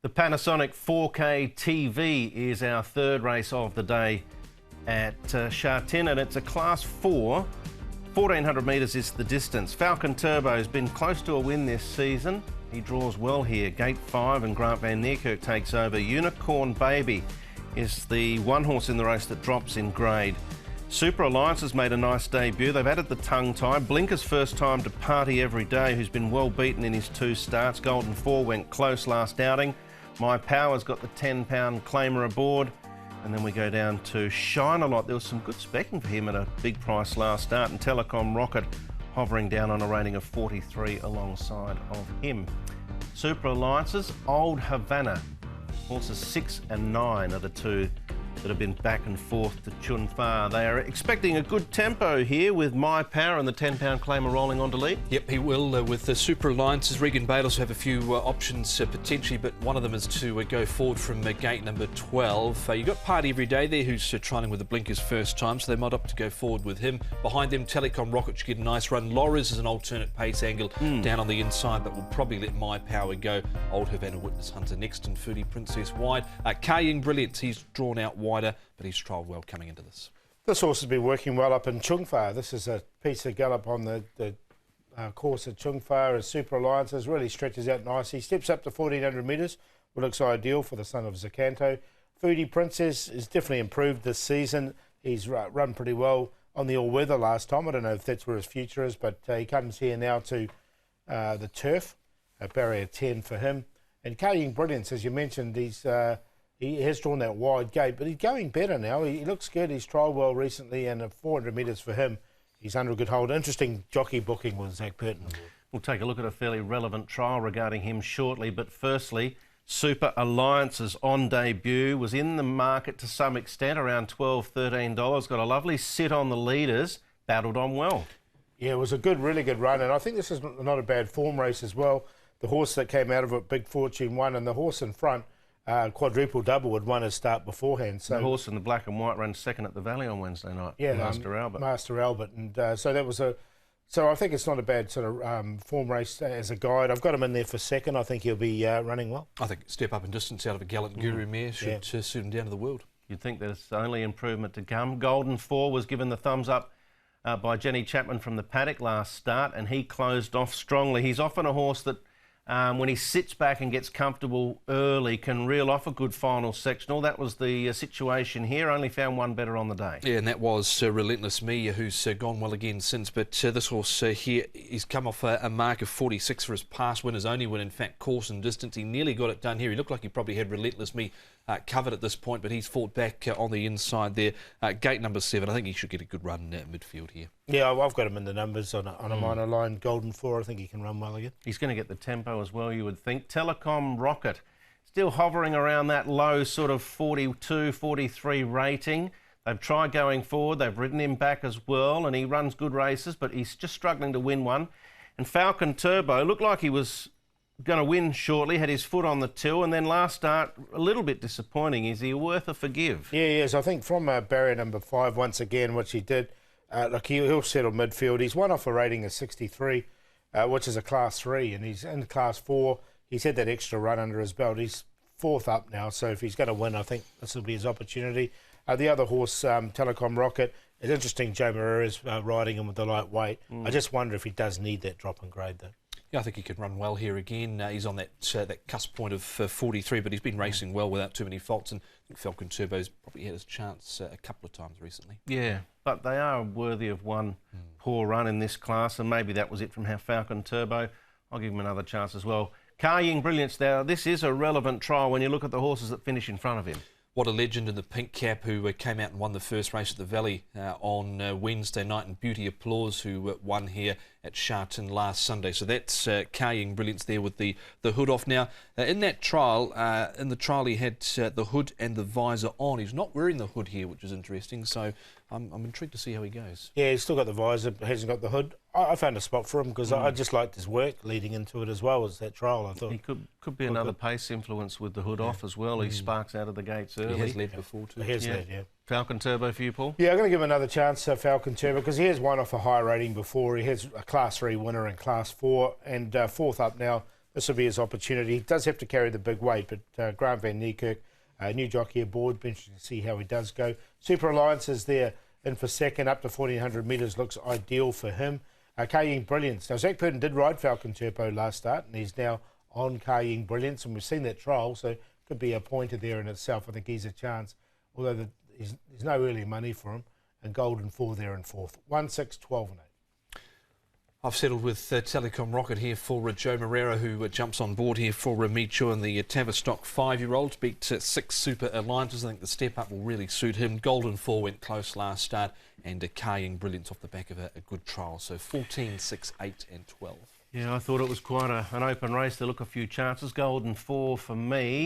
The Panasonic 4K TV is our third race of the day at Sha Tin, and it's a Class 4. 1,400 metres is the distance. Falcon Turbo has been close to a win this season. He draws well here. Gate 5 and Grant van Niekerk takes over. Unicorn Baby is the one horse in the race that drops in grade. Super Alliance has made a nice debut. They've added the tongue tie. Blinker's first time to Party Every Day, who's been well beaten in his 2 starts. Golden 4 went close last outing. My Power's got the £10 claimer aboard. And then we go down to Shine a Lot. There was some good specking for him at a big price last start. And Telecom Rocket hovering down on a rating of 43 alongside of him. Super Alliances, Old Havana. Horses 6 and 9 are the two that have been back and forth to Chun Fa. They are expecting a good tempo here with My Power and the £10 claimer rolling on to lead. Yep, he will with the Super Alliances. Regan Bayless have a few options potentially, but one of them is to go forward from gate number 12. You've got Party Every Day there, who's trialling with the blinkers first time, so they might opt to go forward with him. Behind them, Telecom Rocket should get a nice run. Laura's is an alternate pace angle down on the inside, but will probably let My Power go. Old Havana Witness Hunter next, and Foodie Princess wide. Kaying Brilliant, he's drawn out wider, but he's trialled well coming into this. This horse has been working well up in Chung Fa. This is a piece of gallop on the course at Chung Fa. As Super Alliances really stretches out nicely. Steps up to 1,400 metres, which looks ideal for the son of Zacanto. Foodie Princess is definitely improved this season. He's run pretty well on the all-weather last time. I don't know if that's where his future is, but he comes here now to the turf, barrier 10 for him. And Kaying Brilliance, as you mentioned, he has drawn that wide gate, but he's going better now. He looks good. He's trialled well recently, and at 400 metres for him, he's under a good hold. Interesting jockey booking with Zach Burton. We'll take a look at a fairly relevant trial regarding him shortly, but firstly, Super Alliances on debut was in the market to some extent, around $12, $13. Got a lovely sit on the leaders, battled on well. Yeah, it was a really good run, and I think this is not a bad form race as well. The horse that came out of it, Big Fortune, won, and the horse in front, quadruple double, had won his start beforehand. So the horse in the black and white ran second at the Valley on Wednesday night. Yeah, Master Albert. Master Albert, and so that was So I think it's not a bad sort of form race as a guide. I've got him in there for second. I think he'll be running well. I think step up in distance out of a Gallant Guru mare should suit him down to the world. You'd think there's only improvement to come. Golden 4 was given the thumbs up by Jenny Chapman from the paddock last start, and he closed off strongly. He's often a horse that when he sits back and gets comfortable early, can reel off a good final sectional. That was the situation here. Only found one better on the day. Yeah, and that was Relentless Me, who's gone well again since. But this horse here, he's come off a mark of 46 for his past win, his only win, in fact, course and distance. He nearly got it done here. He looked like he probably had Relentless Me covered at this point, but he's fought back on the inside there. Gate number 7, I think he should get a good run at midfield here. Yeah, I've got him in the numbers on a minor line. Golden 4, I think he can run well again. He's going to get the tempo as well, you would think. Telecom Rocket, still hovering around that low sort of 42, 43 rating. They've tried going forward. They've ridden him back as well, and he runs good races, but he's just struggling to win one. And Falcon Turbo looked like he was going to win shortly, had his foot on the till, and then last start, a little bit disappointing. Is he worth a forgive? Yeah, he is. I think from barrier number 5, once again, which he did, look, he'll settle midfield. He's won off a rating of 63, which is a Class 3, and he's in Class 4. He's had that extra run under his belt. He's 4th up now, so if he's going to win, I think this will be his opportunity. The other horse, Telecom Rocket, it's interesting Joe Moreira's riding him with the lightweight. I just wonder if he does need that drop in grade, though. Yeah, I think he could run well here again. He's on that cusp point of 43, but he's been racing well without too many faults, and I think Falcon Turbo's probably had his chance a couple of times recently. Yeah, but they are worthy of one poor run in this class, and maybe that was it from Falcon Turbo. I'll give him another chance as well. Kaying Brilliance now, this is a relevant trial when you look at the horses that finish in front of him. What a legend in the pink cap, who came out and won the first race at the Valley on Wednesday night, and Beauty Applause, who won here at Sha Tin last Sunday. So that's Kaying Brilliance there with the hood off. Now, in that trial, he had the hood and the visor on. He's not wearing the hood here, which is interesting. So I'm intrigued to see how he goes. Yeah, he's still got the visor, hasn't got the hood. I found a spot for him because I just liked his work leading into it as well as that trial. I thought he could be another pace influence with the hood off as well. He sparks out of the gates early. He has led before too. He has led, yeah. Falcon Turbo for you, Paul? Yeah, I'm going to give him another chance, Falcon Turbo, because he has won off a high rating before. He has a Class 3 winner in Class 4 and 4th up now. this will be his opportunity. He does have to carry the big weight, but Grant Van Niekerk, new jockey aboard, be interesting to see how he does go. Super Alliance is there in for second, up to 1400 metres, looks ideal for him. Kaying Brilliance. Now, Zach Purton did ride Falcon Turbo last start, and he's now on Kaying Brilliance, and we've seen that trial, so could be a pointer there in itself. I think he's a chance, although there's no early money for him, and Golden 4 there in fourth. 1, 6, 12 and 8. I've settled with Telecom Rocket here for Joe Moreira, who jumps on board here for Micho and the Tavistock 5-year-old. Beat 6 Super Alliances. I think the step up will really suit him. Golden 4 went close last start, and Kaying Brilliance off the back of a good trial. So 14, 6, 8 and 12. Yeah, I thought it was quite an open race. There look a few chances. Golden 4 for me.